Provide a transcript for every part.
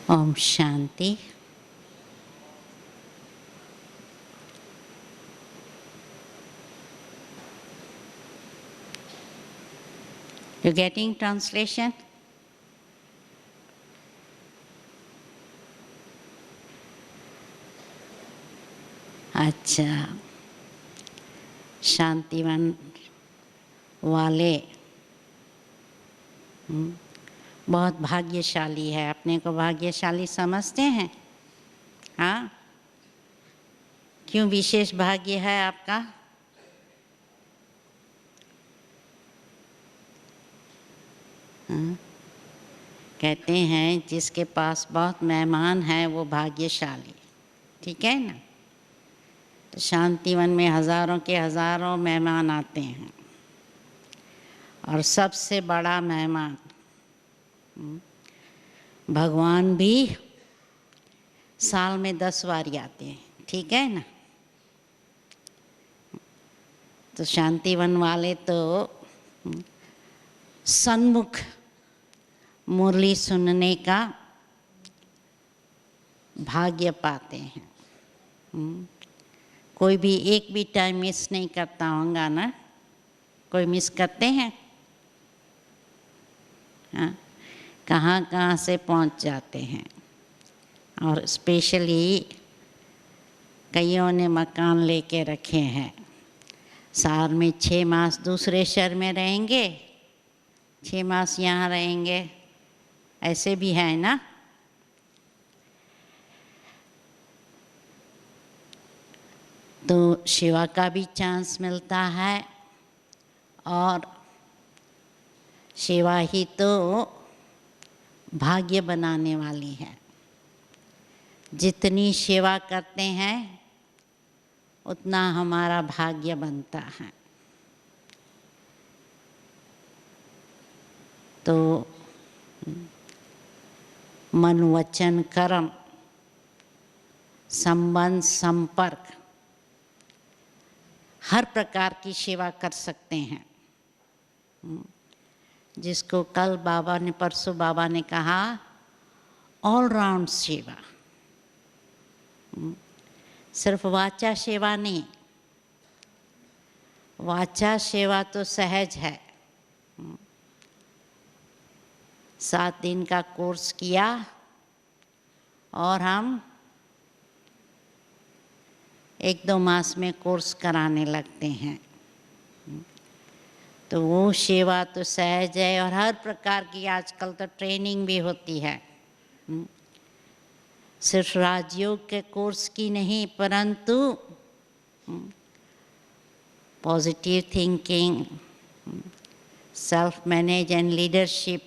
Om Shanti. You getting translation? अच्छा, शांतिवन वाले बहुत भाग्यशाली है। अपने को भाग्यशाली समझते हैं? हाँ, क्यों विशेष भाग्य है आपका? हाँ? कहते हैं जिसके पास बहुत मेहमान हैं वो भाग्यशाली, ठीक है ना। तो शांतिवन में हज़ारों के हज़ारों मेहमान आते हैं और सबसे बड़ा मेहमान भगवान भी साल में 10 बार आते हैं, ठीक है ना। तो शांतिवन वाले तो सन्मुख मुरली सुनने का भाग्य पाते हैं। कोई भी एक भी टाइम मिस नहीं करता होगा ना। कोई मिस करते हैं? हाँ, कहाँ कहाँ से पहुँच जाते हैं। और स्पेशली कईयों ने मकान लेके रखे हैं। साल में 6 मास दूसरे शहर में रहेंगे, 6 मास यहाँ रहेंगे, ऐसे भी है ना। तो सेवा का भी चांस मिलता है और सेवा ही तो भाग्य बनाने वाली है। जितनी सेवा करते हैं उतना हमारा भाग्य बनता है। तो मन वचन कर्म संबंध संपर्क हर प्रकार की सेवा कर सकते हैं। जिसको कल बाबा ने परसों बाबा ने कहा ऑल राउंड सेवा, सिर्फ वाचा सेवा नहीं। वाचा सेवा तो सहज है। 7 दिन का कोर्स किया और हम 1-2 मास में कोर्स कराने लगते हैं। तो वो सेवा तो सहज है और हर प्रकार की आजकल तो ट्रेनिंग भी होती है। सिर्फ राजयोग के कोर्स की नहीं, परंतु positive thinking, self manage and leadership,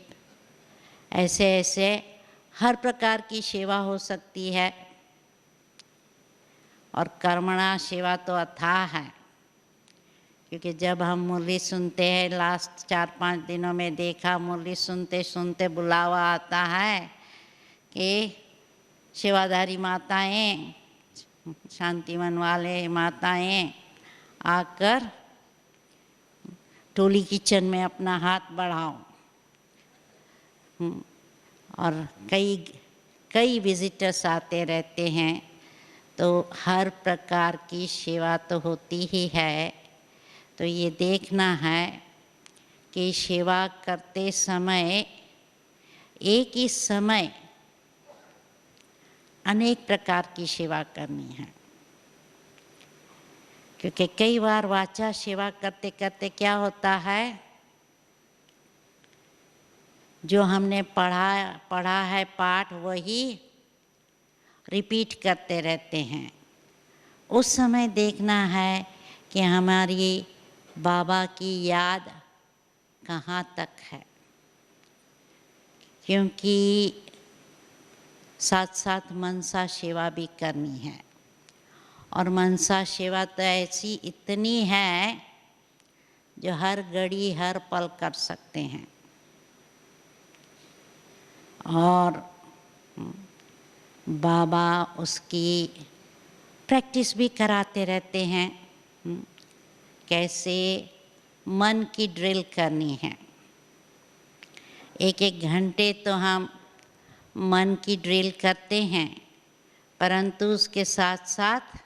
ऐसे ऐसे हर प्रकार की सेवा हो सकती है। और कर्मणा सेवा तो अथाह है, क्योंकि जब हम मुरली सुनते हैं, लास्ट 4-5 दिनों में देखा, मुरली सुनते सुनते बुलावा आता है कि सेवाधारी माताएं, शांतिवन वाले माताएं आकर टोली किचन में अपना हाथ बढ़ाओ। और कई विजिटर्स आते रहते हैं। तो हर प्रकार की सेवा तो होती ही है। तो ये देखना है कि सेवा करते समय एक ही समय अनेक प्रकार की सेवा करनी है। क्योंकि कई बार वाचा सेवा करते करते क्या होता है, जो हमने पढ़ा है पाठ वही रिपीट करते रहते हैं। उस समय देखना है कि हमारी बाबा की याद कहाँ तक है। क्योंकि साथ साथ मनसा सेवा भी करनी है। और मनसा सेवा तो ऐसी इतनी है जो हर घड़ी हर पल कर सकते हैं। और बाबा उसकी प्रैक्टिस भी कराते रहते हैं। कैसे मन की ड्रिल करनी है। 1-1 घंटे तो हम मन की ड्रिल करते हैं, परंतु उसके साथ साथ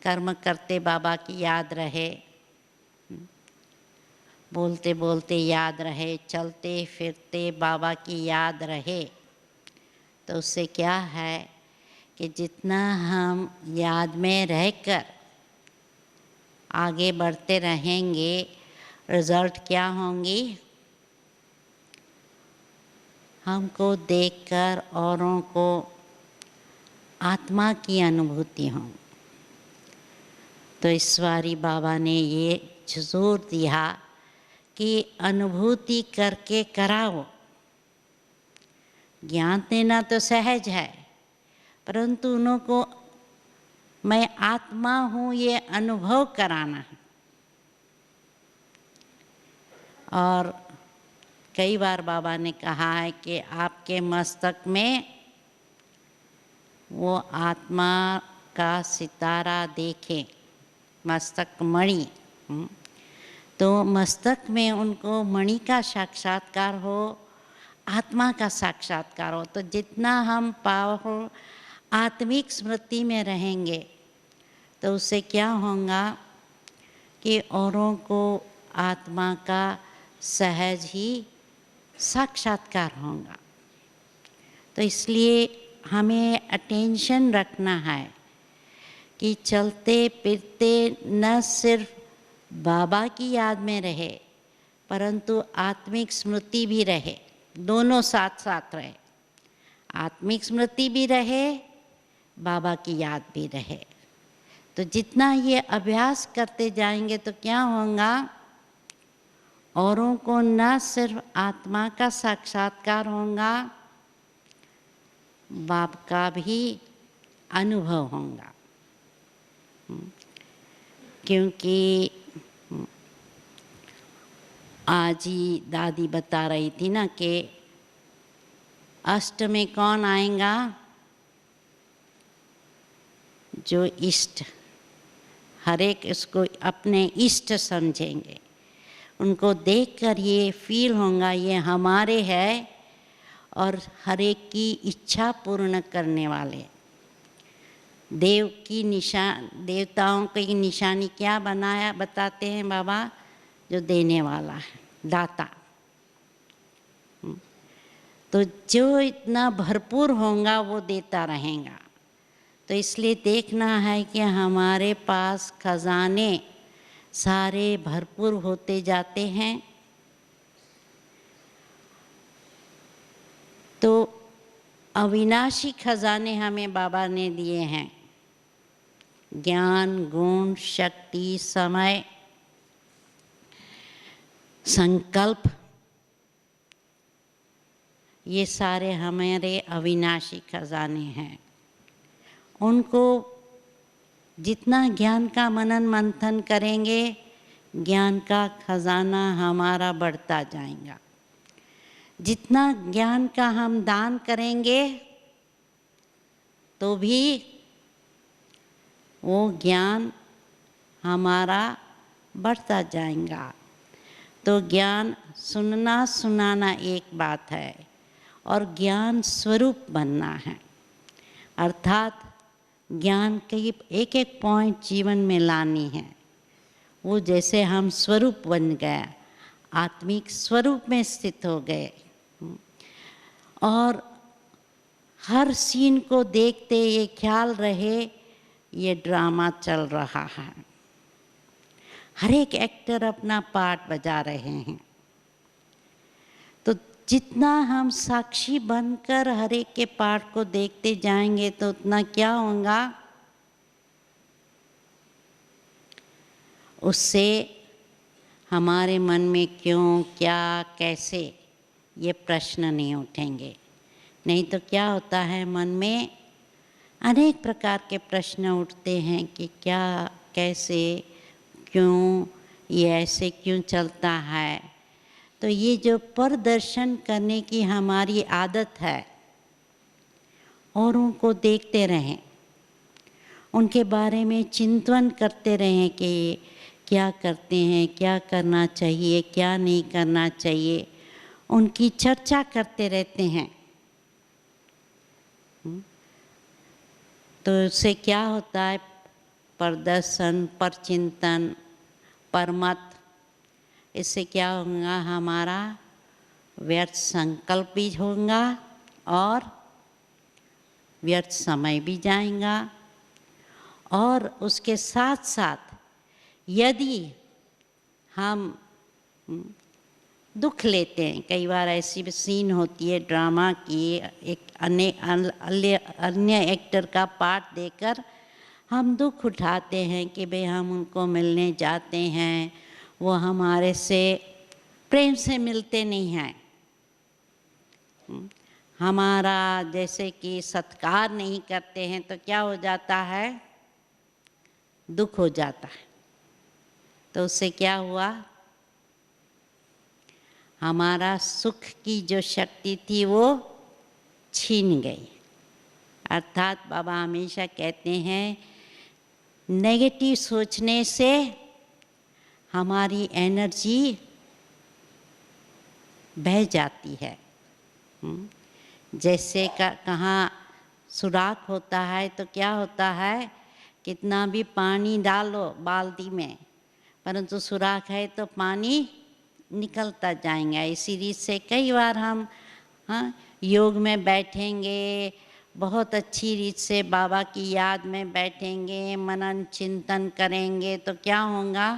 कर्म करते बाबा की याद रहे, बोलते बोलते याद रहे, चलते फिरते बाबा की याद रहे, तो उससे क्या है कि जितना हम याद में रहकर आगे बढ़ते रहेंगे, रिज़ल्ट क्या होंगी? हमको देखकर औरों को आत्मा की अनुभूति हो। तो इस बारी बाबा ने ये जोर दिया कि अनुभूति करके कराओ। ज्ञान देना तो सहज है, परंतु उनको मैं आत्मा हूँ ये अनुभव कराना है। और कई बार बाबा ने कहा है कि आपके मस्तक में वो आत्मा का सितारा देखें, मस्तक मणि। तो मस्तक में उनको मणि का साक्षात्कार हो, आत्मा का साक्षात्कार हो। तो जितना हम पावरफुल आत्मिक स्मृति में रहेंगे, तो उससे क्या होगा कि औरों को आत्मा का सहज ही साक्षात्कार होगा। तो इसलिए हमें अटेंशन रखना है कि चलते फिरते न सिर्फ बाबा की याद में रहे, परंतु आत्मिक स्मृति भी रहे, दोनों साथ साथ रहे। आत्मिक स्मृति भी रहे, बाबा की याद भी रहे। तो जितना ये अभ्यास करते जाएंगे तो क्या होगा, औरों को न सिर्फ आत्मा का साक्षात्कार होगा, बाप का भी अनुभव होगा। क्योंकि आज ही दादी बता रही थी ना कि अष्ट में कौन आएगा? जो इष्ट, हर एक इसको अपने इष्ट समझेंगे। उनको देखकर ये फील होगा ये हमारे है और हर एक की इच्छा पूर्ण करने वाले। देव की देवताओं की निशानी क्या बनाया बताते हैं बाबा? जो देने वाला है, दाता। तो जो इतना भरपूर होगा वो देता रहेगा। तो इसलिए देखना है कि हमारे पास खजाने सारे भरपूर होते जाते हैं। तो अविनाशी खजाने हमें बाबा ने दिए हैं, ज्ञान, गुण, शक्ति, समय, संकल्प, ये सारे हमारे अविनाशी खजाने हैं। उनको जितना ज्ञान का मनन मंथन करेंगे, ज्ञान का खजाना हमारा बढ़ता जाएगा। जितना ज्ञान का हम दान करेंगे तो भी वो ज्ञान हमारा बढ़ता जाएगा। तो ज्ञान सुनना सुनाना एक बात है और ज्ञान स्वरूप बनना है। अर्थात ज्ञान की एक एक पॉइंट जीवन में लानी है। वो जैसे हम स्वरूप बन गया, आत्मिक स्वरूप में स्थित हो गए और हर सीन को देखते ये ख्याल रहे ये ड्रामा चल रहा है। हर एक एक्टर अपना पार्ट बजा रहे हैं। तो जितना हम साक्षी बनकर हर एक के पार्ट को देखते जाएंगे तो उतना क्या होगा, उससे हमारे मन में क्यों, क्या, कैसे ये प्रश्न नहीं उठेंगे। नहीं तो क्या होता है, मन में अनेक प्रकार के प्रश्न उठते हैं कि क्या, कैसे, क्यों, ये ऐसे क्यों चलता है। तो ये जो प्रदर्शन करने की हमारी आदत है, औरों को देखते रहें, उनके बारे में चिंतन करते रहें कि क्या करते हैं, क्या करना चाहिए, क्या नहीं करना चाहिए, उनकी चर्चा करते रहते हैं। तो उससे क्या होता है, प्रदर्शन, परचिंतन, परमत, इससे क्या होगा, हमारा व्यर्थ संकल्प भी होगा और व्यर्थ समय भी जाएगा। और उसके साथ साथ यदि हम दुख लेते हैं, कई बार ऐसी भी सीन होती है ड्रामा की, एक अन्य एक्टर का पार्ट देकर हम दुख उठाते हैं कि भाई हम उनको मिलने जाते हैं, वो हमारे से प्रेम से मिलते नहीं हैं, हमारा जैसे कि सत्कार नहीं करते हैं, तो क्या हो जाता है, दुख हो जाता है। तो उससे क्या हुआ, हमारा सुख की जो शक्ति थी वो छीन गई। अर्थात बाबा हमेशा कहते हैं नेगेटिव सोचने से हमारी एनर्जी बह जाती है। जैसे कहाँ सुराख होता है तो क्या होता है, कितना भी पानी डालो बाल्टी में, परंतु सुराख है तो पानी निकलता जाएगा। इसी रीत से कई बार हम योग में बैठेंगे, बहुत अच्छी रीत से बाबा की याद में बैठेंगे, मनन चिंतन करेंगे, तो क्या होगा,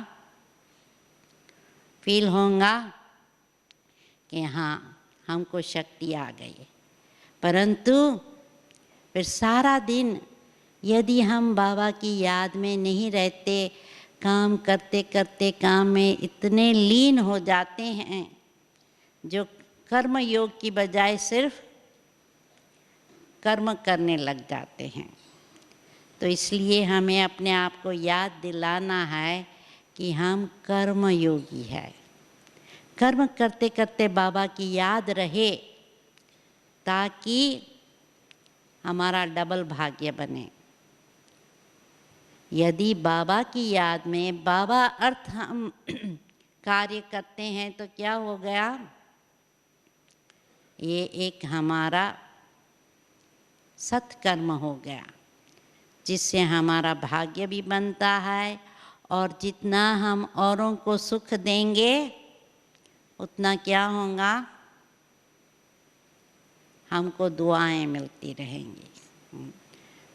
फील होगा कि हाँ हमको शक्ति आ गई है। परंतु फिर सारा दिन यदि हम बाबा की याद में नहीं रहते, काम करते करते काम में इतने लीन हो जाते हैं जो कर्म योग की बजाय सिर्फ कर्म करने लग जाते हैं। तो इसलिए हमें अपने आप को याद दिलाना है कि हम कर्म योगी हैं। कर्म करते करते बाबा की याद रहे ताकि हमारा डबल भाग्य बने। यदि बाबा की याद में बाबा अर्थ हम कार्य करते हैं तो क्या हो गया, ये एक हमारा सत्कर्म हो गया, जिससे हमारा भाग्य भी बनता है और जितना हम औरों को सुख देंगे उतना क्या होगा, हमको दुआएं मिलती रहेंगी।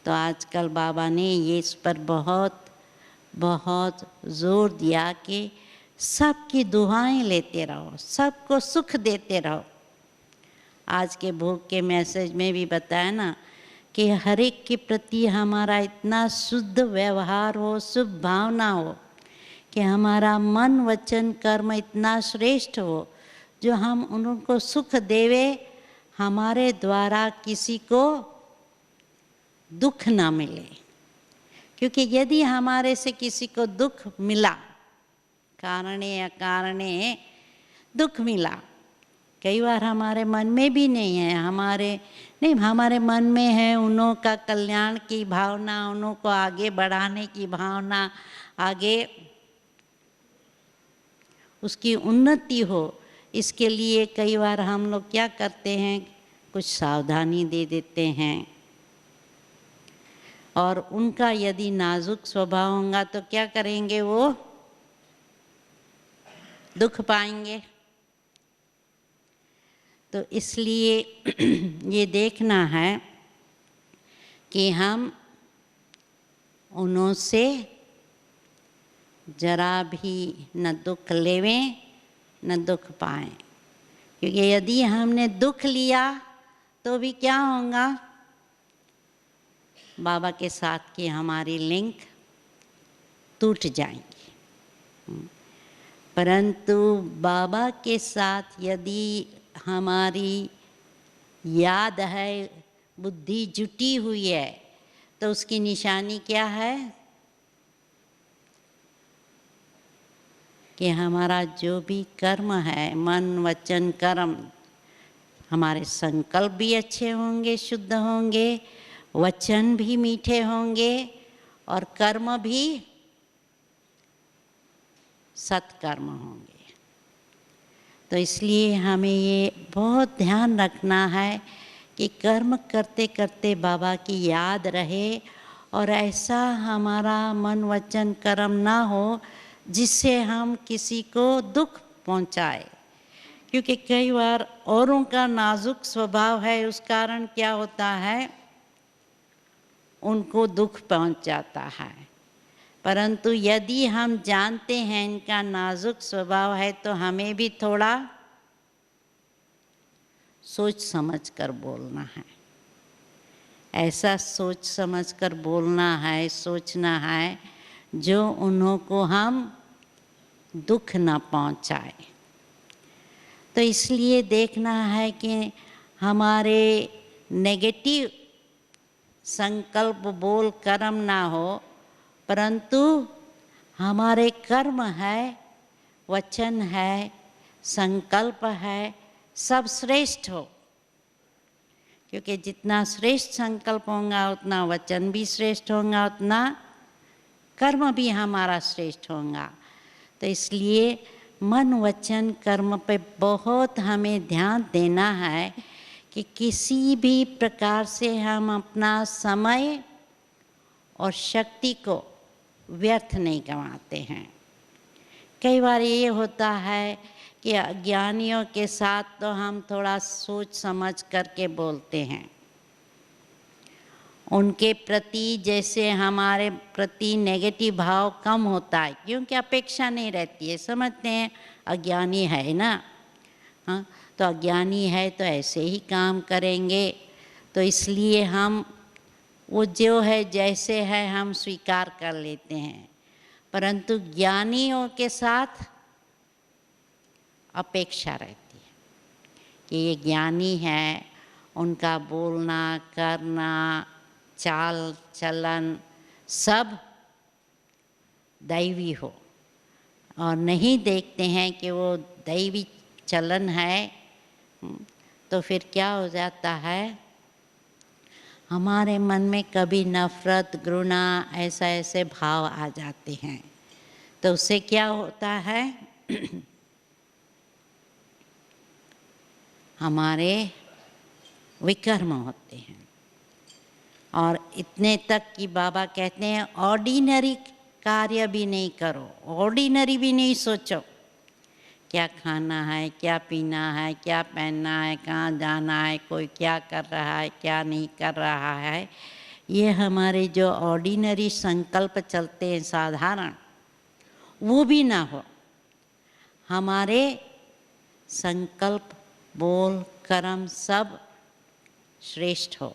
तो आजकल बाबा ने ये इस पर बहुत बहुत ज़ोर दिया कि सबकी दुआएं लेते रहो, सबको सुख देते रहो। आज के भोग के मैसेज में भी बताया ना कि हर एक के प्रति हमारा इतना शुद्ध व्यवहार हो, शुभ भावना हो कि हमारा मन वचन कर्म इतना श्रेष्ठ हो जो हम उनको सुख देवे, हमारे द्वारा किसी को दुख ना मिले। क्योंकि यदि हमारे से किसी को दुख मिला, कारणे अकारणे दुख मिला, कई बार हमारे मन में भी नहीं है, हमारे मन में है उन्हों का कल्याण की भावना, उन्हों को आगे बढ़ाने की भावना, आगे उसकी उन्नति हो, इसके लिए कई बार हम लोग क्या करते हैं, कुछ सावधानी दे देते हैं। और उनका यदि नाजुक स्वभाव होगा तो क्या करेंगे, वो दुख पाएंगे। तो इसलिए ये देखना है कि हम उन्हों से जरा भी न दुख लेवें न दुख पाएं। क्योंकि यदि हमने दुख लिया तो भी क्या होगा, बाबा के साथ की हमारी लिंक टूट जाएंगी। परंतु बाबा के साथ यदि हमारी याद है, बुद्धि जुटी हुई है, तो उसकी निशानी क्या है कि हमारा जो भी कर्म है, मन वचन कर्म, हमारे संकल्प भी अच्छे होंगे, शुद्ध होंगे, वचन भी मीठे होंगे और कर्म भी सत्कर्म होंगे। तो इसलिए हमें ये बहुत ध्यान रखना है कि कर्म करते करते बाबा की याद रहे और ऐसा हमारा मन वचन कर्म ना हो जिससे हम किसी को दुख पहुंचाए, क्योंकि कई बार औरों का नाजुक स्वभाव है, उस कारण क्या होता है उनको दुख पहुंच जाता है। परंतु यदि हम जानते हैं इनका नाजुक स्वभाव है तो हमें भी थोड़ा सोच समझ कर बोलना है। ऐसा सोच समझ कर बोलना है, सोचना है जो उन्हों को हम दुख ना पहुंचाए। तो इसलिए देखना है कि हमारे नेगेटिव संकल्प बोल कर्म ना हो, परंतु हमारे कर्म है, वचन है, संकल्प है, सब श्रेष्ठ हो। क्योंकि जितना श्रेष्ठ संकल्प होगा उतना वचन भी श्रेष्ठ होगा, उतना कर्म भी हमारा श्रेष्ठ होगा। तो इसलिए मन वचन कर्म पे बहुत हमें ध्यान देना है कि किसी भी प्रकार से हम अपना समय और शक्ति को व्यर्थ नहीं गंवाते हैं। कई बार ये होता है कि अज्ञानियों के साथ तो हम थोड़ा सोच समझ करके बोलते हैं, उनके प्रति जैसे हमारे प्रति नेगेटिव भाव कम होता है, क्योंकि अपेक्षा नहीं रहती है, समझते हैं अज्ञानी है ना, हाँ तो अज्ञानी है तो ऐसे ही काम करेंगे, तो इसलिए हम वो जो है जैसे है हम स्वीकार कर लेते हैं। परंतु ज्ञानियों के साथ अपेक्षा रहती है कि ये ज्ञानी है, उनका बोलना करना चाल चलन सब दैवी हो, और नहीं देखते हैं कि वो दैवी चलन है, तो फिर क्या हो जाता है हमारे मन में कभी नफरत घृणा ऐसे भाव आ जाते हैं। तो उससे क्या होता है हमारे विकर्म होते हैं। और इतने तक कि बाबा कहते हैं ऑर्डिनरी कार्य भी नहीं करो, ऑर्डिनरी भी नहीं सोचो, क्या खाना है, क्या पीना है, क्या पहनना है, कहाँ जाना है, कोई क्या कर रहा है, क्या नहीं कर रहा है, ये हमारे जो ऑर्डिनरी संकल्प चलते हैं साधारण, वो भी ना हो। हमारे संकल्प बोल कर्म सब श्रेष्ठ हो,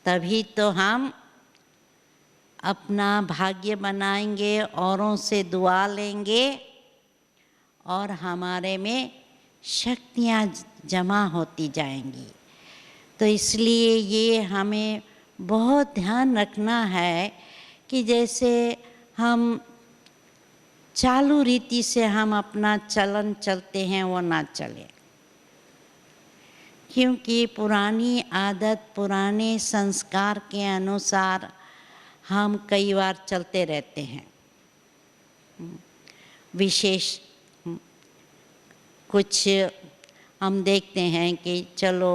तभी तो हम अपना भाग्य बनाएंगे, औरों से दुआ लेंगे और हमारे में शक्तियाँ जमा होती जाएंगी। तो इसलिए ये हमें बहुत ध्यान रखना है कि जैसे हम चालू रीति से हम अपना चलन चलते हैं वो ना चले, क्योंकि पुरानी आदत पुराने संस्कार के अनुसार हम कई बार चलते रहते हैं। विशेष कुछ हम देखते हैं कि चलो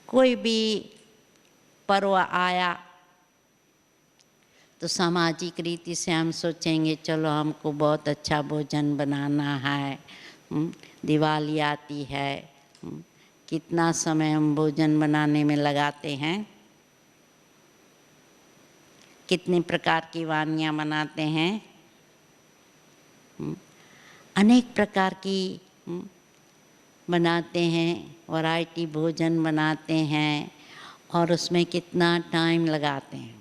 कोई भी पर्व आया तो सामाजिक रीति से हम सोचेंगे चलो हमको बहुत अच्छा भोजन बनाना है, दिवाली आती है, कितना समय हम भोजन बनाने में लगाते हैं, कितने प्रकार की वानियाँ बनाते हैं, अनेक प्रकार की बनाते हैं, वैरायटी भोजन बनाते हैं और उसमें कितना टाइम लगाते हैं।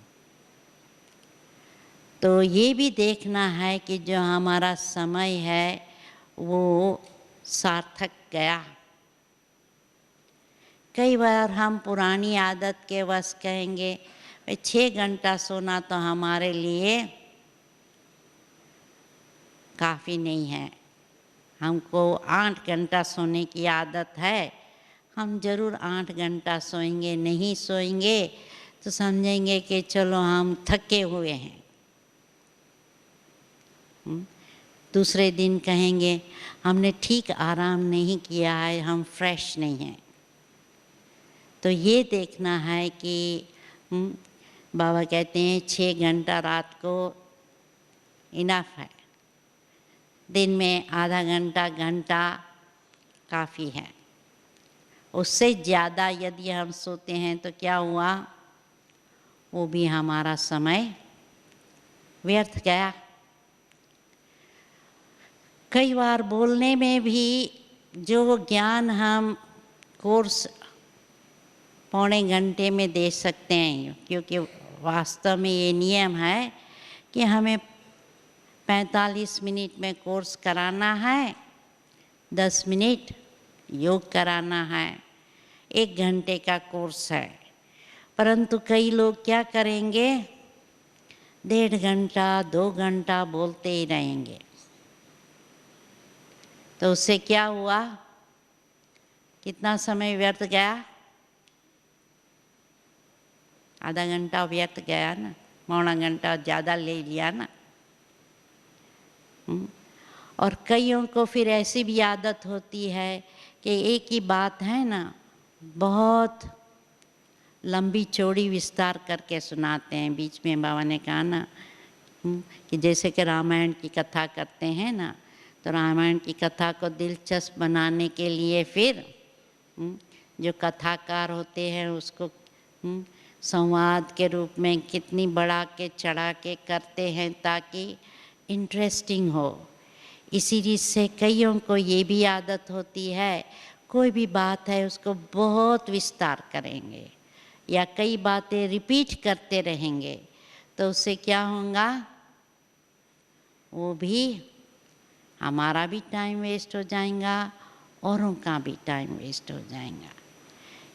तो ये भी देखना है कि जो हमारा समय है वो सार्थक गया। कई बार हम पुरानी आदत के वश कहेंगे 6 घंटा सोना तो हमारे लिए काफ़ी नहीं है, हमको 8 घंटा सोने की आदत है, हम ज़रूर 8 घंटा सोएंगे, नहीं सोएंगे तो समझेंगे कि चलो हम थके हुए हैं। दूसरे दिन कहेंगे हमने ठीक आराम नहीं किया है, हम फ्रेश नहीं हैं। तो ये देखना है कि बाबा कहते हैं 6 घंटा रात को इनफ है, दिन में आधा घंटा घंटा काफ़ी है। उससे ज़्यादा यदि हम सोते हैं तो क्या हुआ, वो भी हमारा समय व्यर्थ गया। कई बार बोलने में भी जो ज्ञान हम कोर्स पौने घंटे में दे सकते हैं, क्योंकि वास्तव में ये नियम है कि हमें 45 मिनट में कोर्स कराना है, 10 मिनट योग कराना है, 1 घंटे का कोर्स है। परंतु कई लोग क्या करेंगे, 1.5 घंटा 2 घंटा बोलते ही रहेंगे। तो उससे क्या हुआ, कितना समय व्यर्थ गया, आधा घंटा व्यर्थ गया ना, पौना घंटा ज़्यादा ले लिया ना। और कईयों को फिर ऐसी भी आदत होती है कि एक ही बात है ना, बहुत लंबी चौड़ी विस्तार करके सुनाते हैं। बीच में बाबा ने कहा ना कि जैसे कि रामायण की कथा करते हैं ना, तो रामायण की कथा को दिलचस्प बनाने के लिए फिर जो कथाकार होते हैं उसको संवाद के रूप में कितनी बढ़ा के चढ़ा के करते हैं ताकि इंटरेस्टिंग हो। इसी से कईयों को ये भी आदत होती है, कोई भी बात है उसको बहुत विस्तार करेंगे या कई बातें रिपीट करते रहेंगे, तो उससे क्या होगा, वो भी हमारा भी टाइम वेस्ट हो जाएगा, औरों का भी टाइम वेस्ट हो जाएगा।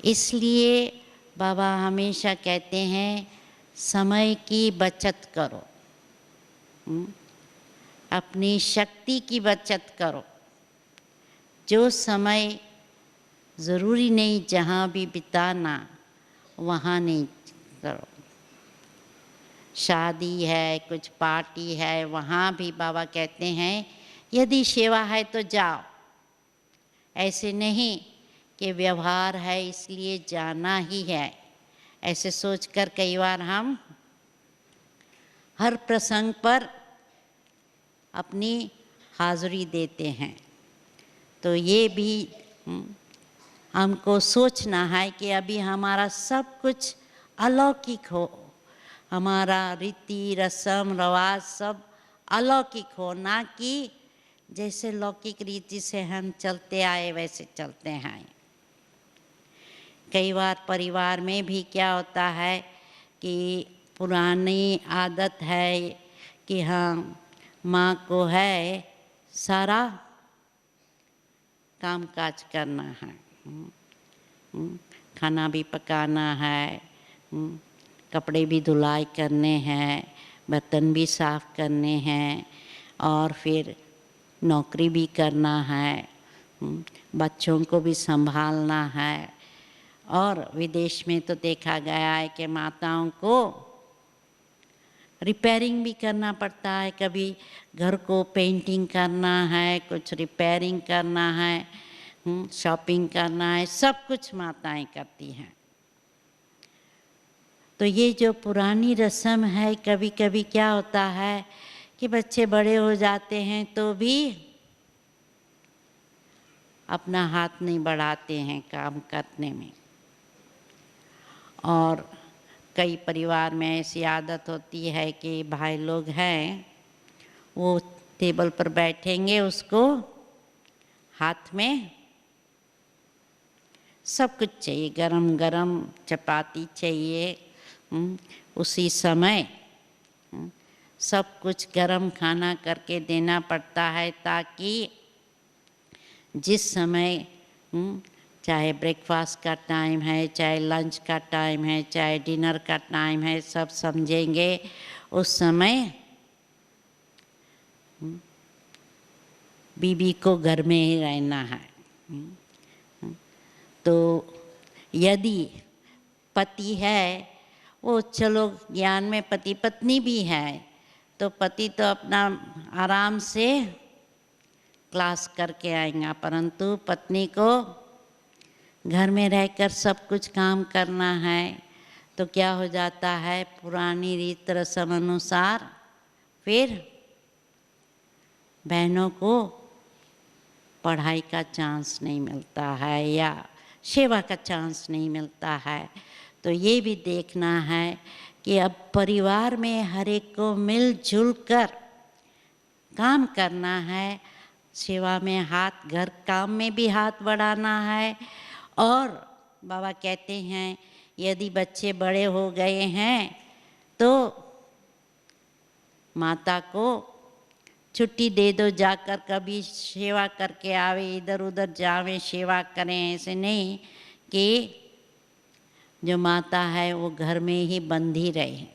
इसलिए बाबा हमेशा कहते हैं समय की बचत करो, अपनी शक्ति की बचत करो। जो समय ज़रूरी नहीं जहाँ भी बिताना वहाँ नहीं करो। शादी है, कुछ पार्टी है, वहाँ भी बाबा कहते हैं यदि सेवा है तो जाओ, ऐसे नहीं कि व्यवहार है इसलिए जाना ही है। ऐसे सोचकर कई बार हम हर प्रसंग पर अपनी हाज़िरी देते हैं। तो ये भी हमको सोचना है कि अभी हमारा सब कुछ अलौकिक हो, हमारा रीति रस्म रवाज सब अलौकिक हो, ना कि जैसे लौकिक रीति से हम चलते आए वैसे चलते हैं। कई बार परिवार में भी क्या होता है कि पुरानी आदत है कि हाँ माँ को है सारा काम काज करना है, खाना भी पकाना है, कपड़े भी धुलाई करने हैं, बर्तन भी साफ़ करने हैं, और फिर नौकरी भी करना है, बच्चों को भी संभालना है। और विदेश में तो देखा गया है कि माताओं को रिपेयरिंग भी करना पड़ता है, कभी घर को पेंटिंग करना है, कुछ रिपेयरिंग करना है, शॉपिंग करना है, सब कुछ माताएं करती हैं। तो ये जो पुरानी रस्म है, कभी कभी क्या होता है कि बच्चे बड़े हो जाते हैं तो भी अपना हाथ नहीं बढ़ाते हैं काम करने में। और कई परिवार में ऐसी आदत होती है कि भाई लोग हैं वो टेबल पर बैठेंगे, उसको हाथ में सब कुछ चाहिए, गरम गरम चपाती चाहिए, उसी समय सब कुछ गरम खाना करके देना पड़ता है ताकि जिस समय चाहे ब्रेकफास्ट का टाइम है, चाहे लंच का टाइम है, चाहे डिनर का टाइम है, सब समझेंगे उस समय बीबी को घर में ही रहना है। तो यदि पति है वो चलो ज्ञान में पति पत्नी भी है, तो पति तो अपना आराम से क्लास करके आएगा, परंतु पत्नी को घर में रहकर सब कुछ काम करना है तो क्या हो जाता है, पुरानी रीत रस्म अनुसार फिर बहनों को पढ़ाई का चांस नहीं मिलता है या सेवा का चांस नहीं मिलता है। तो ये भी देखना है कि अब परिवार में हर एक को मिलजुल कर काम करना है, सेवा में हाथ, घर काम में भी हाथ बढ़ाना है। और बाबा कहते हैं यदि बच्चे बड़े हो गए हैं तो माता को छुट्टी दे दो, जाकर कभी सेवा करके आवे, इधर उधर जावे सेवा करें। ऐसे नहीं कि जो माता है वो घर में ही बंधी रहे।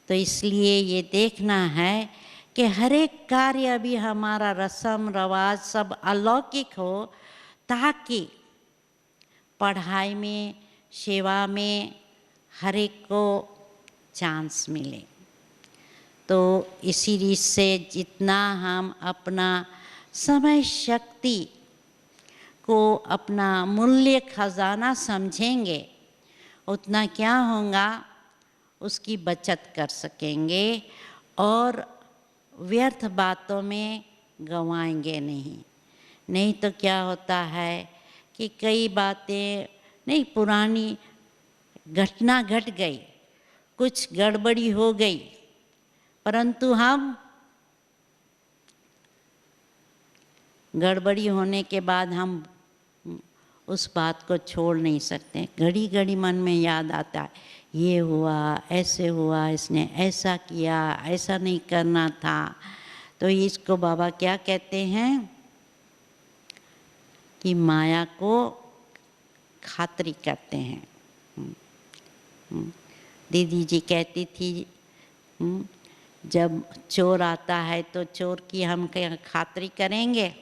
तो इसलिए ये देखना है कि हर एक कार्य अभी हमारा रस्म रवाज सब अलौकिक हो, ताकि पढ़ाई में, सेवा में हर एक को चांस मिले। तो इसी रीत से जितना हम अपना समय शक्ति को अपना मूल्य खजाना समझेंगे, उतना क्या होगा, उसकी बचत कर सकेंगे और व्यर्थ बातों में गंवाएंगे नहीं। नहीं तो क्या होता है कि कई बातें नहीं, पुरानी घटना घट गई, कुछ गड़बड़ी हो गई, परंतु हम गड़बड़ी होने के बाद हम उस बात को छोड़ नहीं सकते। घड़ी घड़ी मन में याद आता है, ये हुआ, ऐसे हुआ, इसने ऐसा किया, ऐसा नहीं करना था। तो इसको बाबा क्या कहते हैं कि माया को खातरी करते हैं। दीदी जी कहती थी जब चोर आता है तो चोर की हम क्या खातरी करेंगे,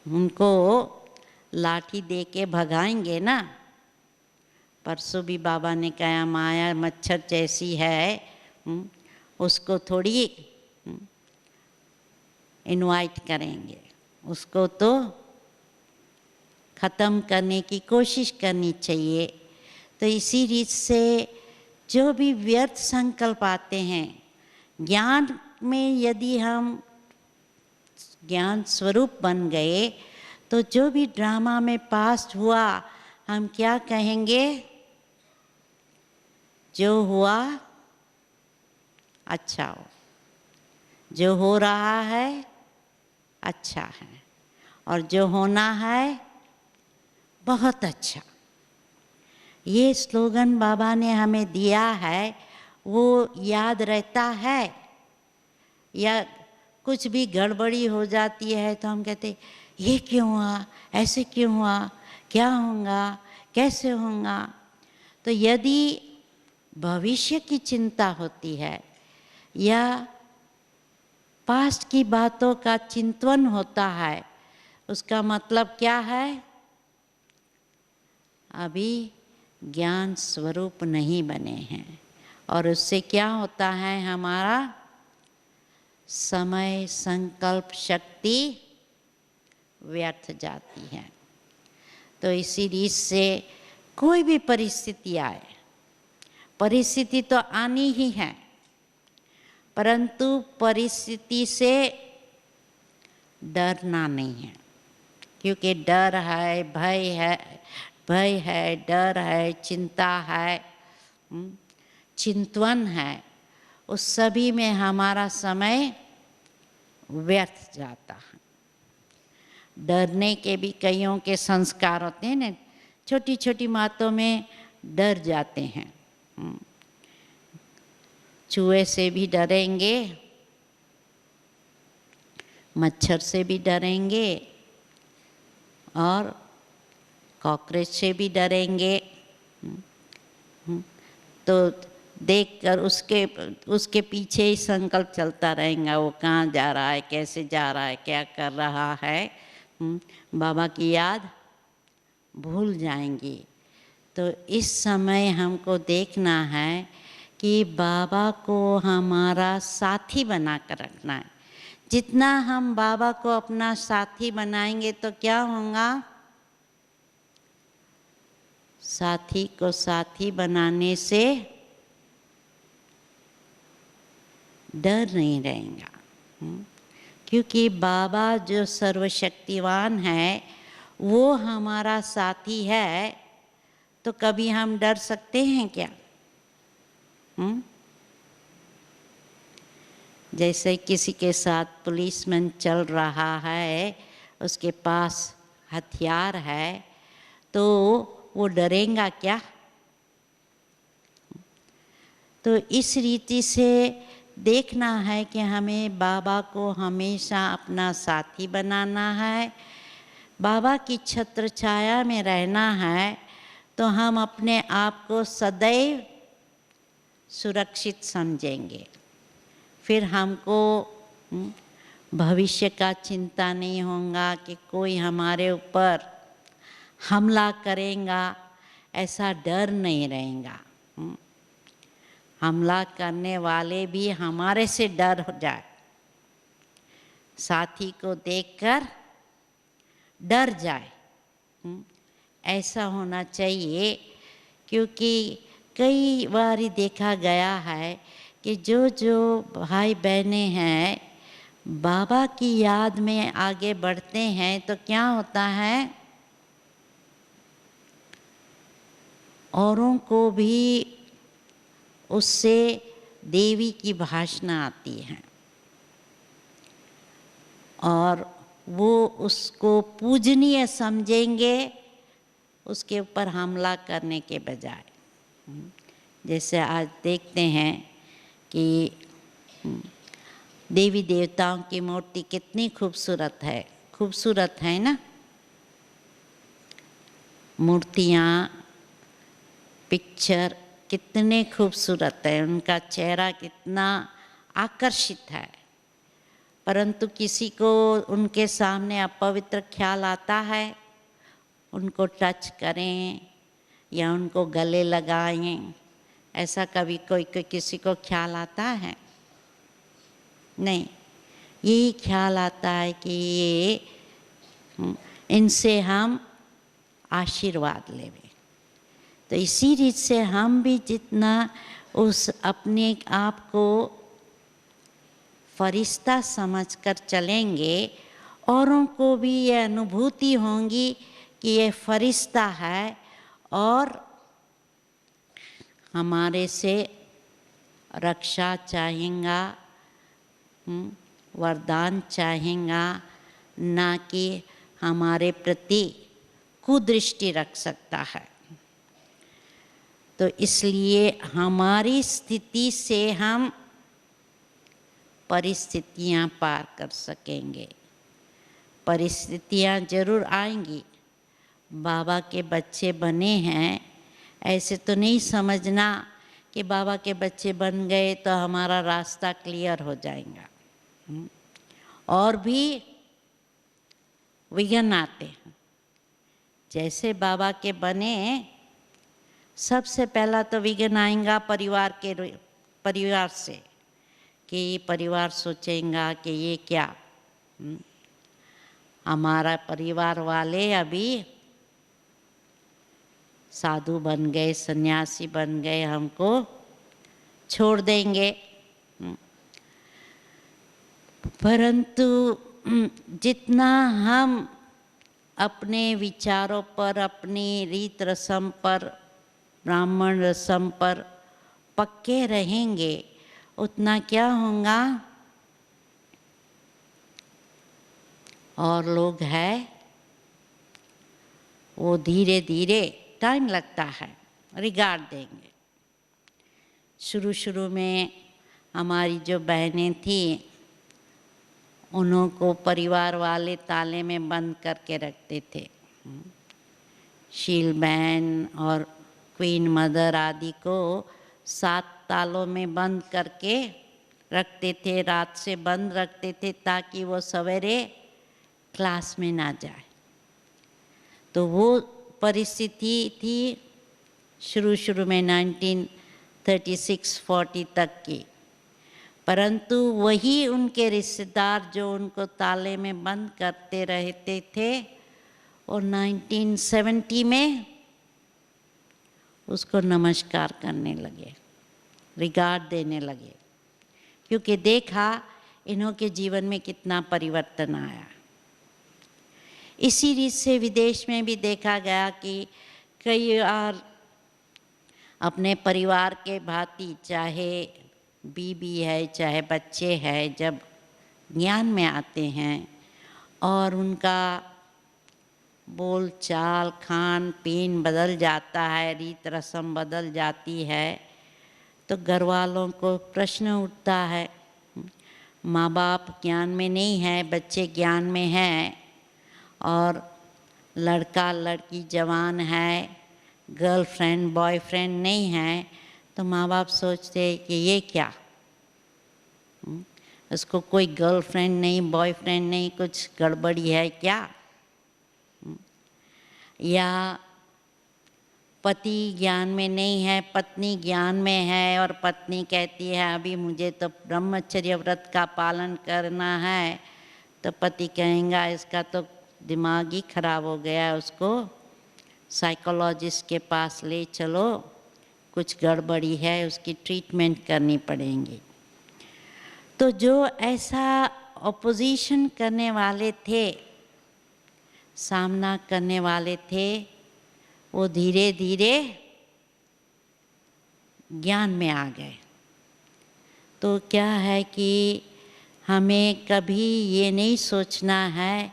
उनको लाठी दे के भगाएंगे ना। परसों भी बाबा ने कहा माया मच्छर जैसी है, उसको थोड़ी इनवाइट करेंगे, उसको तो ख़त्म करने की कोशिश करनी चाहिए। तो इसी रीत से जो भी व्यर्थ संकल्प आते हैं, ज्ञान में यदि हम ज्ञान स्वरूप बन गए तो जो भी ड्रामा में पास्ट हुआ हम क्या कहेंगे, जो हुआ अच्छा हो, जो हो रहा है अच्छा है, और जो होना है बहुत अच्छा। ये स्लोगन बाबा ने हमें दिया है, वो याद रहता है। या कुछ भी गड़बड़ी हो जाती है तो हम कहते ये क्यों हुआ, ऐसे क्यों हुआ, क्या होगा, कैसे होगा। तो यदि भविष्य की चिंता होती है या पास्ट की बातों का चिंतन होता है, उसका मतलब क्या है, अभी ज्ञान स्वरूप नहीं बने हैं। और उससे क्या होता है, हमारा समय संकल्प शक्ति व्यर्थ जाती है। तो इसी रीत से कोई भी परिस्थिति आए, परिस्थिति तो आनी ही है, परंतु परिस्थिति से डरना नहीं है। क्योंकि डर है, भय है, डर है, चिंता है, चिंतन है, उस सभी में हमारा समय व्यर्थ जाता है। डरने के भी कईयों के संस्कार होते हैं ना, छोटी छोटी बातों में डर जाते हैं। चूहे से भी डरेंगे, मच्छर से भी डरेंगे और कॉकरोच से भी डरेंगे। तो देखकर उसके पीछे ही संकल्प चलता रहेगा, वो कहाँ जा रहा है, कैसे जा रहा है, क्या कर रहा है, बाबा की याद भूल जाएंगी। तो इस समय हमको देखना है कि बाबा को हमारा साथी बना कर रखना है। जितना हम बाबा को अपना साथी बनाएंगे तो क्या होगा? साथी को साथी बनाने से डर नहीं रहेगा, क्योंकि बाबा जो सर्वशक्तिवान है वो हमारा साथी है, तो कभी हम डर सकते हैं क्या? जैसे किसी के साथ पुलिसमैन चल रहा है, उसके पास हथियार है, तो वो डरेगा क्या? तो इस रीति से देखना है कि हमें बाबा को हमेशा अपना साथी बनाना है, बाबा की छत्र छाया में रहना है, तो हम अपने आप को सदैव सुरक्षित समझेंगे। फिर हमको भविष्य का चिंता नहीं होगा कि कोई हमारे ऊपर हमला करेगा, ऐसा डर नहीं रहेगा। हमला करने वाले भी हमारे से डर हो जाए, साथी को देखकर डर जाए, ऐसा होना चाहिए। क्योंकि कई बार देखा गया है कि जो जो भाई बहनें हैं बाबा की याद में आगे बढ़ते हैं तो क्या होता है, औरों को भी उससे देवी की भाषा आती है और वो उसको पूजनीय समझेंगे उसके ऊपर हमला करने के बजाय। जैसे आज देखते हैं कि देवी देवताओं की मूर्ति कितनी खूबसूरत है ना, मूर्तियाँ, पिक्चर कितने खूबसूरत है, उनका चेहरा कितना आकर्षित है, परंतु किसी को उनके सामने अपवित्र ख्याल आता है, उनको टच करें या उनको गले लगाएं, ऐसा कभी कोई किसी को ख्याल आता है? नहीं, यही ख्याल आता है कि ये इनसे हम आशीर्वाद लेवें। तो इसी रीत से हम भी जितना उस अपने आप को फरिश्ता समझकर चलेंगे, औरों को भी ये अनुभूति होंगी कि ये फरिश्ता है और हमारे से रक्षा चाहेगा, वरदान चाहेगा, ना कि हमारे प्रति कुदृष्टि रख सकता है। तो इसलिए हमारी स्थिति से हम परिस्थितियां पार कर सकेंगे। परिस्थितियां जरूर आएंगी, बाबा के बच्चे बने हैं ऐसे तो नहीं समझना कि बाबा के बच्चे बन गए तो हमारा रास्ता क्लियर हो जाएगा। और भी विघ्न आते हैं। जैसे बाबा के बने, सबसे पहला तो विघ्न आएगा परिवार से, कि परिवार सोचेगा कि ये क्या, हमारा परिवार वाले अभी साधु बन गए, सन्यासी बन गए, हमको छोड़ देंगे। परंतु जितना हम अपने विचारों पर, अपनी रीत रस्म पर, ब्राह्मण रस्म पर पक्के रहेंगे, उतना क्या होगा, और लोग हैं वो धीरे धीरे, टाइम लगता है, रिगार्ड देंगे। शुरू में हमारी जो बहनें थी उन्हों को परिवार वाले ताले में बंद करके रखते थे। शील बहन और क्वीन मदर आदि को 7 तालों में बंद करके रखते थे, रात से बंद रखते थे ताकि वो सवेरे क्लास में ना जाए। तो वो परिस्थिति थी शुरू में 1936-40 तक की। परंतु वही उनके रिश्तेदार जो उनको ताले में बंद करते रहते थे, और 1970 में उसको नमस्कार करने लगे, रिगार्ड देने लगे, क्योंकि देखा इन्हों के जीवन में कितना परिवर्तन आया। इसी रीत से विदेश में भी देखा गया कि कई बार अपने परिवार के भांति, चाहे बीबी है चाहे बच्चे हैं, जब ज्ञान में आते हैं और उनका बोल चाल खान पीन बदल जाता है, रीत रस्म बदल जाती है, तो घर वालों को प्रश्न उठता है, माँ बाप ज्ञान में नहीं है, बच्चे ज्ञान में हैं, और लड़का लड़की जवान है, गर्लफ्रेंड बॉयफ्रेंड नहीं है, तो माँ बाप सोचते हैं कि ये क्या, उसको कोई गर्लफ्रेंड नहीं बॉयफ्रेंड नहीं, कुछ गड़बड़ी है क्या। या पति ज्ञान में नहीं है, पत्नी ज्ञान में है, और पत्नी कहती है अभी मुझे तो ब्रह्मचर्य व्रत का पालन करना है, तो पति कहेगा इसका तो दिमाग ही खराब हो गया है, उसको साइकोलॉजिस्ट के पास ले चलो, कुछ गड़बड़ी है, उसकी ट्रीटमेंट करनी पड़ेगी। तो जो ऐसा ऑपोजिशन करने वाले थे, सामना करने वाले थे, वो धीरे धीरे ज्ञान में आ गए। तो क्या है कि हमें कभी ये नहीं सोचना है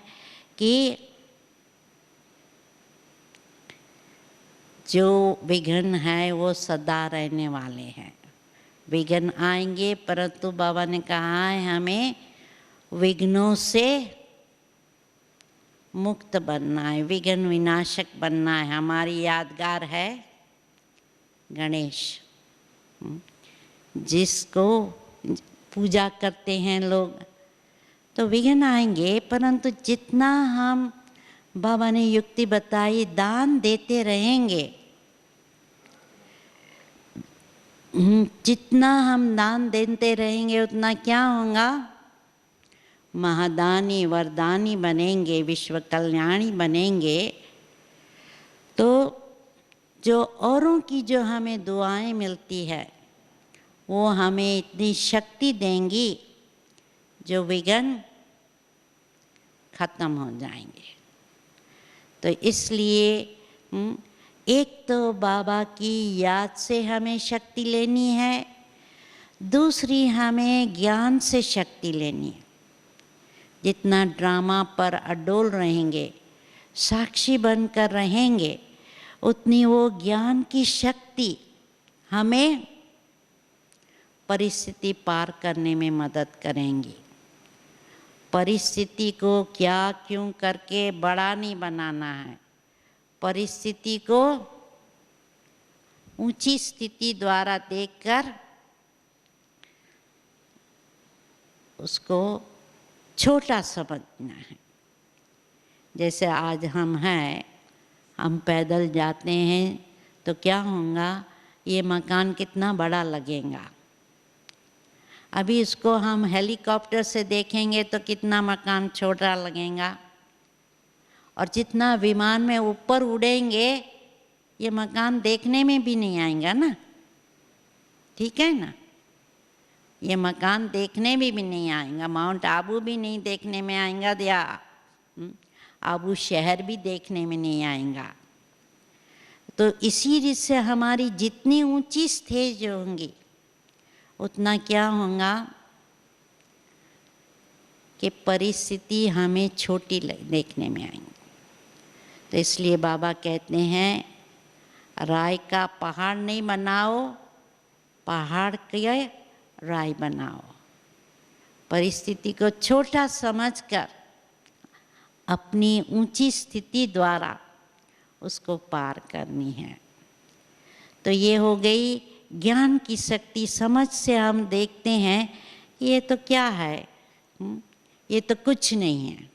कि जो विघ्न है वो सदा रहने वाले हैं। विघ्न आएंगे, परंतु बाबा ने कहा है हमें विघ्नों से मुक्त बनना है, विघ्न विनाशक बनना है। हमारी यादगार है गणेश, जिसको पूजा करते हैं लोग। तो विघ्न आएंगे, परंतु जितना हम, बाबा ने युक्ति बताई, दान देते रहेंगे, जितना हम दान देते रहेंगे उतना क्या होगा, महादानी वरदानी बनेंगे, विश्व कल्याणी बनेंगे। तो जो औरों की जो हमें दुआएं मिलती है वो हमें इतनी शक्ति देंगी जो विघ्न खत्म हो जाएंगे। तो इसलिए एक तो बाबा की याद से हमें शक्ति लेनी है, दूसरी हमें ज्ञान से शक्ति लेनी है। जितना ड्रामा पर अडोल रहेंगे, साक्षी बनकर रहेंगे, उतनी वो ज्ञान की शक्ति हमें परिस्थिति पार करने में मदद करेंगी। परिस्थिति को क्या क्यों करके बड़ा नहीं बनाना है, परिस्थिति को ऊंची स्थिति द्वारा देखकर उसको छोटा समझना है। जैसे आज हम हैं, हम पैदल जाते हैं तो क्या होगा, ये मकान कितना बड़ा लगेगा। अभी इसको हम हेलीकॉप्टर से देखेंगे तो कितना मकान छोटा लगेगा, और जितना विमान में ऊपर उड़ेंगे ये मकान देखने में भी नहीं आएगा ना, ठीक है ना। ये मकान देखने में भी नहीं आएगा, माउंट आबू भी नहीं देखने में आएगा, या आबू शहर भी देखने में नहीं आएगा। तो इसी रीत से हमारी जितनी ऊंची स्टेज होंगी उतना क्या होगा कि परिस्थिति हमें छोटी देखने में आएंगी। तो इसलिए बाबा कहते हैं राय का पहाड़ नहीं बनाओ, पहाड़ के राय बनाओ। परिस्थिति को छोटा समझकर अपनी ऊंची स्थिति द्वारा उसको पार करनी है। तो ये हो गई ज्ञान की शक्ति। समझ से हम देखते हैं ये तो क्या है, ये तो कुछ नहीं है।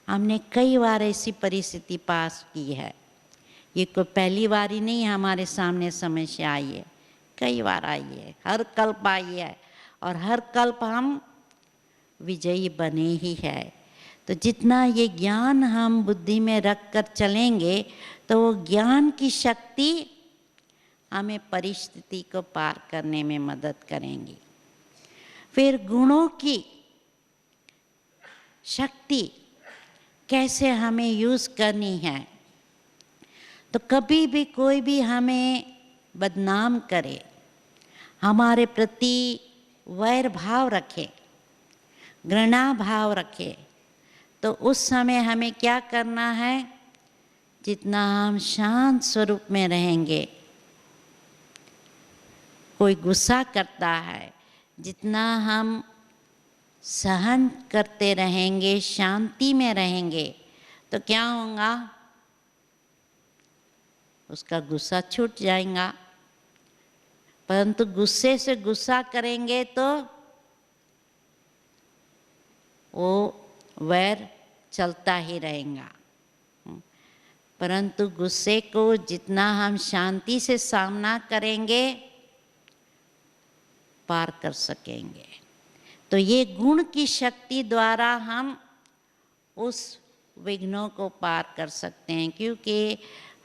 हमने कई बार ऐसी परिस्थिति पास की है, ये कोई पहली बार ही नहीं हमारे सामने समस्या आई है, कई बार आई है, हर कल्प आई है, और हर कल्प हम विजयी बने ही है। तो जितना ये ज्ञान हम बुद्धि में रख कर चलेंगे तो वो ज्ञान की शक्ति हमें परिस्थिति को पार करने में मदद करेंगी। फिर गुणों की शक्ति कैसे हमें यूज़ करनी है। तो कभी भी कोई भी हमें बदनाम करे, हमारे प्रति वैर भाव रखे, घृणा भाव रखे, तो उस समय हमें क्या करना है, जितना हम शांत स्वरूप में रहेंगे, कोई गुस्सा करता है, जितना हम सहन करते रहेंगे, शांति में रहेंगे, तो क्या होगा, उसका गुस्सा छूट जाएगा। परंतु गुस्से से गुस्सा करेंगे तो वो वैर चलता ही रहेगा। परंतु गुस्से को जितना हम शांति से सामना करेंगे, पार कर सकेंगे। तो ये गुण की शक्ति द्वारा हम उस विघ्नों को पार कर सकते हैं। क्योंकि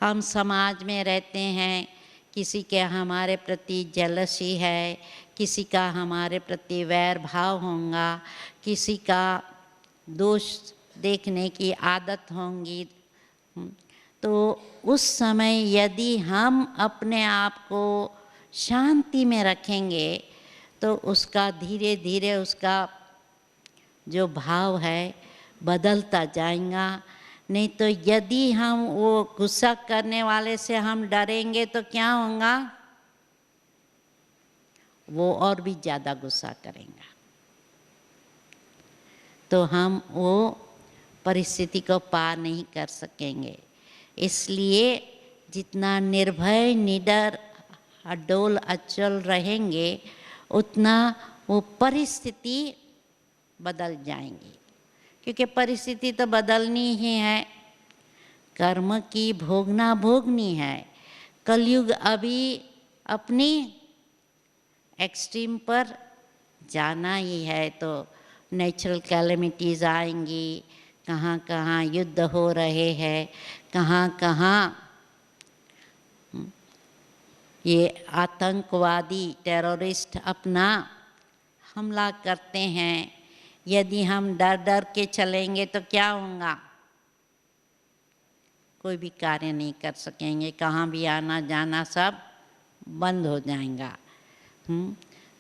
हम समाज में रहते हैं, किसी के हमारे प्रति जेलसी है, किसी का हमारे प्रति वैर भाव होगा, किसी का दोष देखने की आदत होंगी। तो उस समय यदि हम अपने आप को शांति में रखेंगे तो उसका धीरे धीरे उसका जो भाव है बदलता जाएगा। नहीं तो यदि हम वो गुस्सा करने वाले से हम डरेंगे तो क्या होगा, वो और भी ज़्यादा गुस्सा करेंगे, तो हम वो परिस्थिति को पार नहीं कर सकेंगे। इसलिए जितना निर्भय, निडर, अडोल, अचल रहेंगे, उतना वो परिस्थिति बदल जाएंगी। क्योंकि परिस्थिति तो बदलनी ही है, कर्म की भोगनी है। कलयुग अभी अपनी एक्सट्रीम पर जाना ही है। तो नेचुरल कैलेमिटीज़ आएंगी, कहाँ कहाँ युद्ध हो रहे हैं, कहाँ कहाँ ये आतंकवादी टेररिस्ट अपना हमला करते हैं। यदि हम डर डर के चलेंगे तो क्या होगा, कोई भी कार्य नहीं कर सकेंगे, कहाँ भी आना जाना सब बंद हो जाएगा।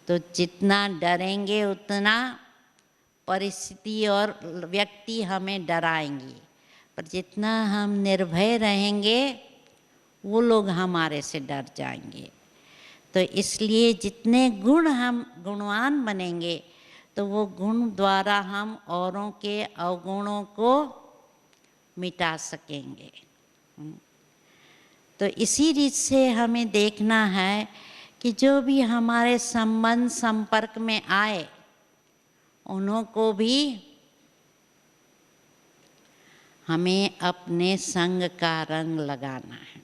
तो जितना डरेंगे उतना परिस्थिति और व्यक्ति हमें डराएंगे, पर जितना हम निर्भय रहेंगे वो लोग हमारे से डर जाएंगे। तो इसलिए जितने गुण हम गुणवान बनेंगे तो वो गुण द्वारा हम औरों के अवगुणों को मिटा सकेंगे। तो इसी रीत से हमें देखना है कि जो भी हमारे संबंध संपर्क में आए उन्हों को भी हमें अपने संग का रंग लगाना है।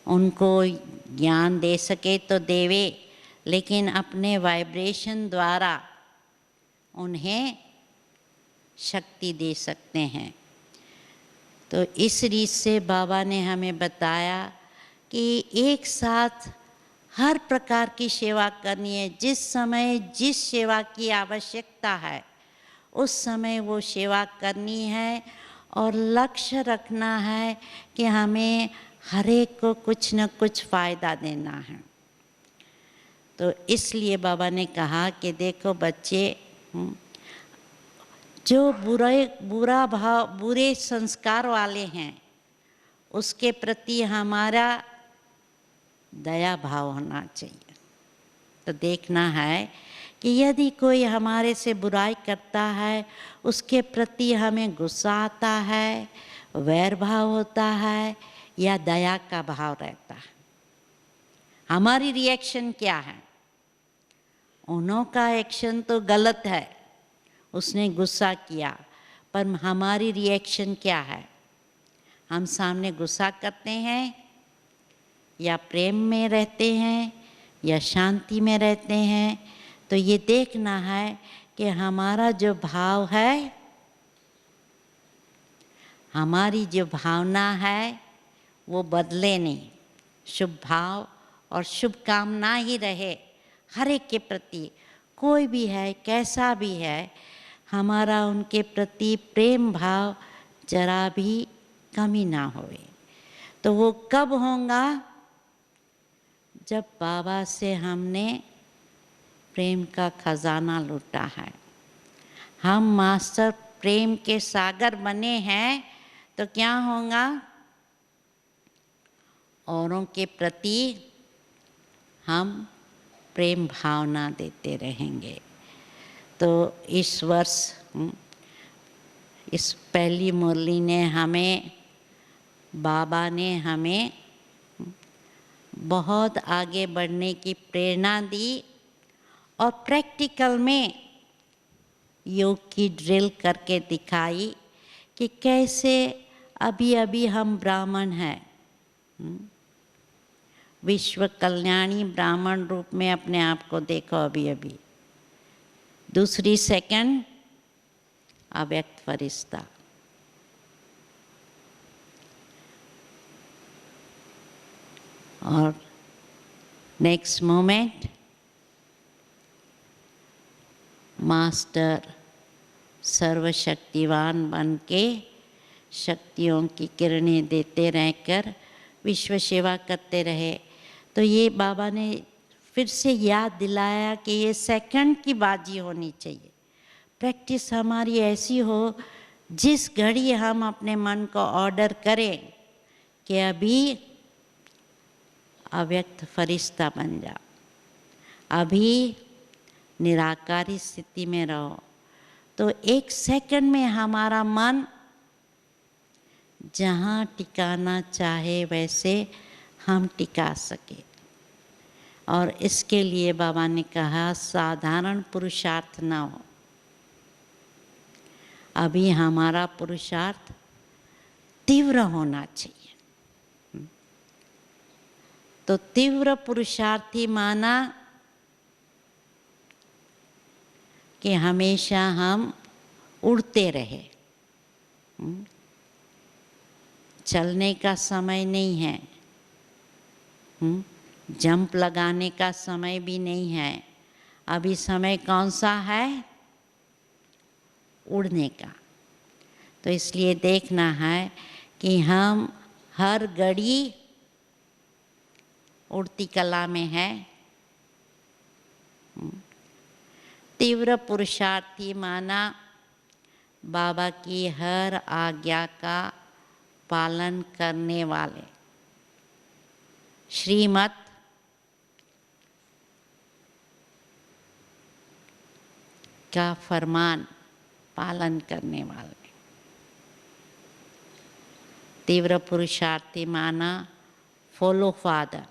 उनको ज्ञान दे सके तो देवे, लेकिन अपने वाइब्रेशन द्वारा उन्हें शक्ति दे सकते हैं। तो इस रीत से बाबा ने हमें बताया कि एक साथ हर प्रकार की सेवा करनी है। जिस समय जिस सेवा की आवश्यकता है उस समय वो सेवा करनी है, और लक्ष्य रखना है कि हमें हर एक को कुछ न कुछ फ़ायदा देना है। तो इसलिए बाबा ने कहा कि देखो बच्चे, जो बुरे संस्कार वाले हैं उसके प्रति हमारा दया भाव होना चाहिए। तो देखना है कि यदि कोई हमारे से बुराई करता है, उसके प्रति हमें गुस्सा आता है, वैर भाव होता है या दया का भाव रहता है, हमारी रिएक्शन क्या है? उन्हों का एक्शन तो गलत है, उसने गुस्सा किया, पर हमारी रिएक्शन क्या है? हम सामने गुस्सा करते हैं या प्रेम में रहते हैं या शांति में रहते हैं, तो ये देखना है कि हमारा जो भाव है, हमारी जो भावना है वो बदले नहीं। शुभ भाव और शुभ कामना ही रहे हर एक के प्रति, कोई भी है कैसा भी है, हमारा उनके प्रति प्रेम भाव जरा भी कमी ना होए। तो वो कब होगा? जब बाबा से हमने प्रेम का खजाना लूटा है। हम मास्टर प्रेम के सागर बने हैं, तो क्या होगा? औरों के प्रति हम प्रेम भावना देते रहेंगे। तो इस वर्ष इस पहली मुरली ने हमें, बाबा ने हमें बहुत आगे बढ़ने की प्रेरणा दी और प्रैक्टिकल में योग की ड्रिल करके दिखाई कि कैसे अभी अभी हम ब्राह्मण हैं, विश्व कल्याणी ब्राह्मण रूप में अपने आप को देखो अभी अभी। दूसरी सेकंड अव्यक्त फरिश्ता। और नेक्स्ट मोमेंट मास्टर सर्वशक्तिवान बन के शक्तियों की किरणें देते रहकर विश्व सेवा करते रहे। तो ये बाबा ने फिर से याद दिलाया कि ये सेकंड की बाजी होनी चाहिए। प्रैक्टिस हमारी ऐसी हो, जिस घड़ी हम अपने मन को ऑर्डर करें कि अभी अव्यक्त फरिश्ता बन जाओ, अभी निराकारी स्थिति में रहो, तो एक सेकंड में हमारा मन जहाँ टिकाना चाहे वैसे हम टिका सके। और इसके लिए बाबा ने कहा साधारण पुरुषार्थ ना हो, अभी हमारा पुरुषार्थ तीव्र होना चाहिए। तो तीव्र पुरुषार्थी माना कि हमेशा हम उड़ते रहे। चलने का समय नहीं है, जंप लगाने का समय भी नहीं है। अभी समय कौन सा है? उड़ने का। तो इसलिए देखना है कि हम हर घड़ी उड़ती कला में है। तीव्र पुरुषार्थी माना बाबा की हर आज्ञा का पालन करने वाले, श्रीमत का फरमान पालन करने वाले। तीव्र पुरुषार्थी माना फॉलो फादर,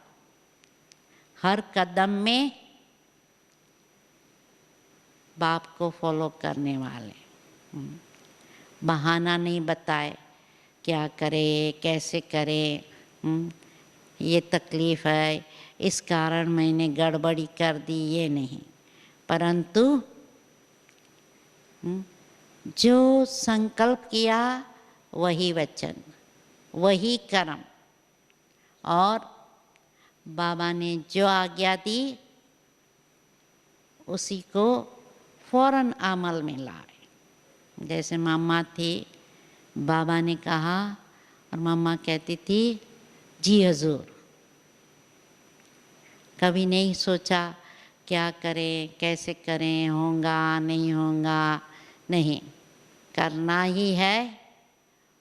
हर कदम में बाप को फॉलो करने वाले। बहाना नहीं बताए क्या करे कैसे करे, ये तकलीफ़ है इस कारण मैंने गड़बड़ी कर दी, ये नहीं। परंतु जो संकल्प किया वही वचन, वही कर्म, और बाबा ने जो आज्ञा दी उसी को फौरन अमल में लाए। जैसे मम्मा थी, बाबा ने कहा और मम्मा कहती थी जी हजूर। कभी नहीं सोचा क्या करें कैसे करें, होगा नहीं होगा, नहीं, करना ही है,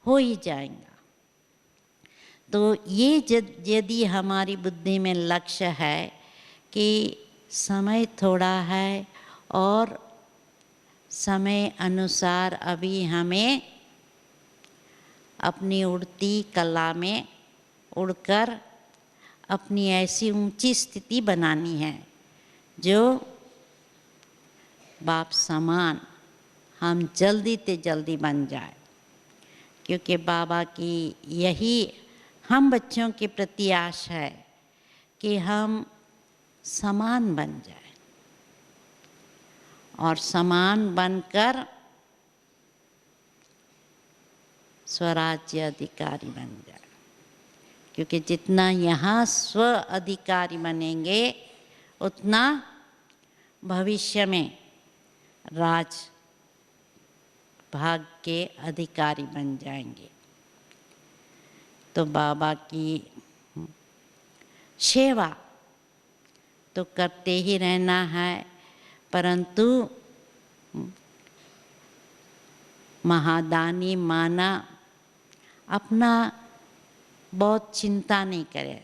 हो ही जाएगा। तो ये यदि हमारी बुद्धि में लक्ष्य है कि समय थोड़ा है और समय अनुसार अभी हमें अपनी उड़ती कला में उड़कर अपनी ऐसी ऊंची स्थिति बनानी है जो बाप समान हम जल्दी से जल्दी बन जाए। क्योंकि बाबा की यही हम बच्चों के प्रति आश है कि हम समान बन जाए और समान बनकर स्वराज्य अधिकारी बन जाए, क्योंकि जितना यहाँ स्व अधिकारी बनेंगे उतना भविष्य में राज भाग के अधिकारी बन जाएंगे। तो बाबा की सेवा तो करते ही रहना है, परंतु महादानी माना अपना बहुत चिंता नहीं करे,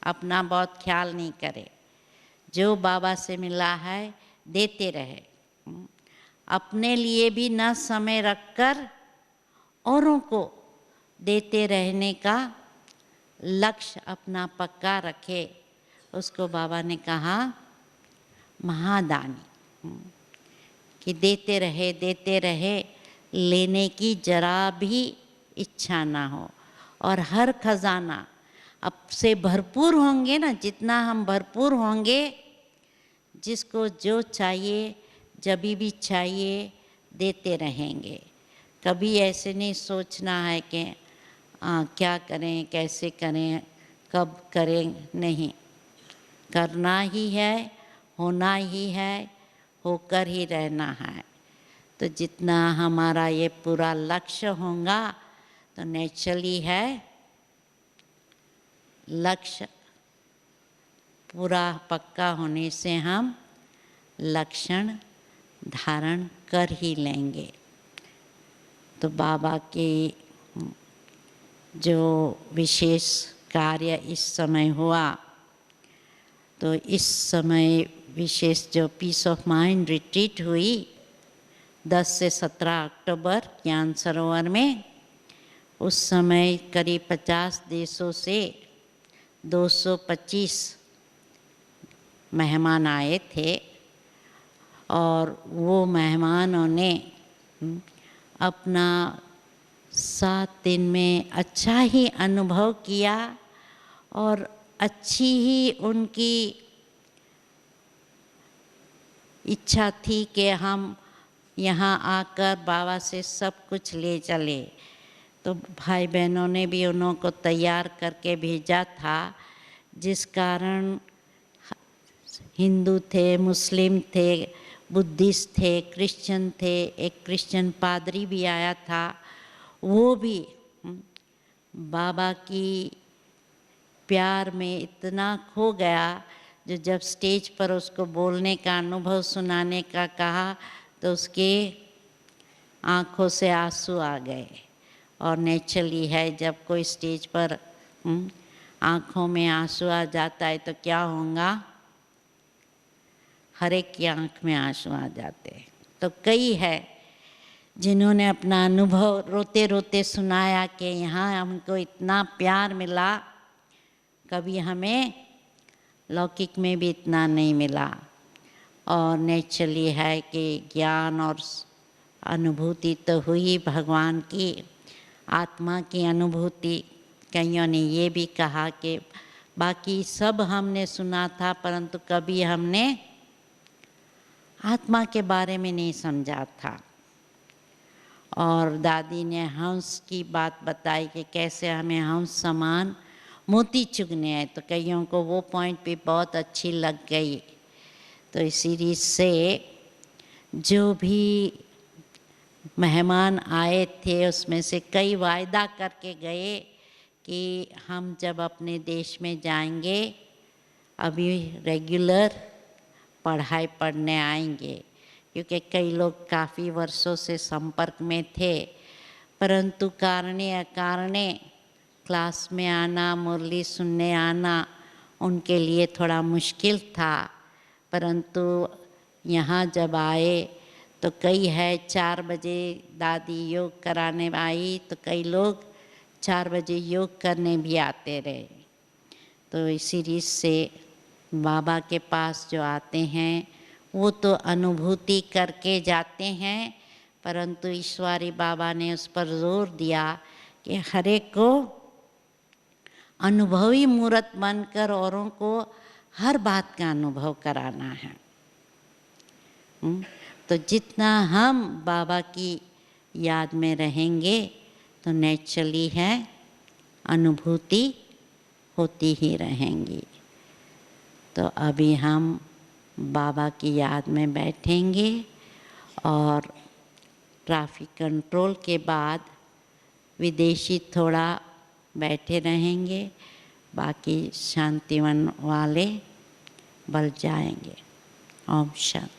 अपना बहुत ख्याल नहीं करे। जो बाबा से मिला है देते रहे, अपने लिए भी न समय रखकर औरों को देते रहने का लक्ष्य अपना पक्का रखे। उसको बाबा ने कहा महादानी, कि देते रहे, लेने की जरा भी इच्छा ना हो। और हर खजाना अब से भरपूर होंगे ना, जितना हम भरपूर होंगे, जिसको जो चाहिए जब भी चाहिए देते रहेंगे। कभी ऐसे नहीं सोचना है कि क्या करें, कैसे करें, कब करें, नहीं, करना ही है, होना ही है, होकर ही रहना है। तो जितना हमारा ये पूरा लक्ष्य होगा तो नेचुरली है लक्ष्य पूरा पक्का होने से हम लक्षण धारण कर ही लेंगे। तो बाबा के जो विशेष कार्य इस समय हुआ, तो इस समय विशेष जो पीस ऑफ माइंड रिट्रीट हुई 10 से 17 अक्टूबर ज्ञान सरोवर में, उस समय करीब 50 देशों से 225 मेहमान आए थे। और वो मेहमानों ने अपना 7 दिन में अच्छा ही अनुभव किया और अच्छी ही उनकी इच्छा थी कि हम यहाँ आकर बाबा से सब कुछ ले चले। तो भाई बहनों ने भी उन्हों को तैयार करके भेजा था, जिस कारण हिंदू थे, मुस्लिम थे, बुद्धिस्ट थे, क्रिश्चियन थे, एक क्रिश्चियन पादरी भी आया था। वो भी बाबा की प्यार में इतना खो गया, जो जब स्टेज पर उसको बोलने का अनुभव सुनाने का कहा तो उसके आँखों से आंसू आ गए। और नेचुरली है, जब कोई स्टेज पर आँखों में आंसू आ जाता है तो क्या होगा, हर एक की आँख में आंसू आ जाते हैं। तो कई है जिन्होंने अपना अनुभव रोते रोते सुनाया कि यहाँ हमको इतना प्यार मिला, कभी हमें लौकिक में भी इतना नहीं मिला। और नेचुरली है कि ज्ञान और अनुभूति तो हुई भगवान की, आत्मा की अनुभूति। कईयों ने ये भी कहा कि बाकी सब हमने सुना था, परंतु कभी हमने आत्मा के बारे में नहीं समझा था। और दादी ने हंस की बात बताई कि कैसे हमें हंस समान मोती चुगने हैं, तो कईयों को वो पॉइंट भी बहुत अच्छी लग गई। तो इस सीरीज से जो भी मेहमान आए थे उसमें से कई वायदा करके गए कि हम जब अपने देश में जाएंगे अभी रेगुलर पढ़ाई पढ़ने आएंगे, क्योंकि कई लोग काफ़ी वर्षों से संपर्क में थे, परंतु कारणे अकारणे क्लास में आना, मुरली सुनने आना उनके लिए थोड़ा मुश्किल था। परंतु यहाँ जब आए तो कई है 4 बजे दादी योग कराने आई, तो कई लोग 4 बजे योग करने भी आते रहे। तो इस सीरीज से बाबा के पास जो आते हैं वो तो अनुभूति करके जाते हैं, परंतु ईश्वरी बाबा ने उस पर जोर दिया कि हर एक को अनुभवी मूर्त बनकर औरों को हर बात का अनुभव कराना है। तो जितना हम बाबा की याद में रहेंगे तो नेचुरली है अनुभूति होती ही रहेंगी। तो अभी हम बाबा की याद में बैठेंगे और ट्रैफिक कंट्रोल के बाद विदेशी थोड़ा बैठे रहेंगे, बाकी शांतिवन वाले बल जाएंगे। ओम शांति।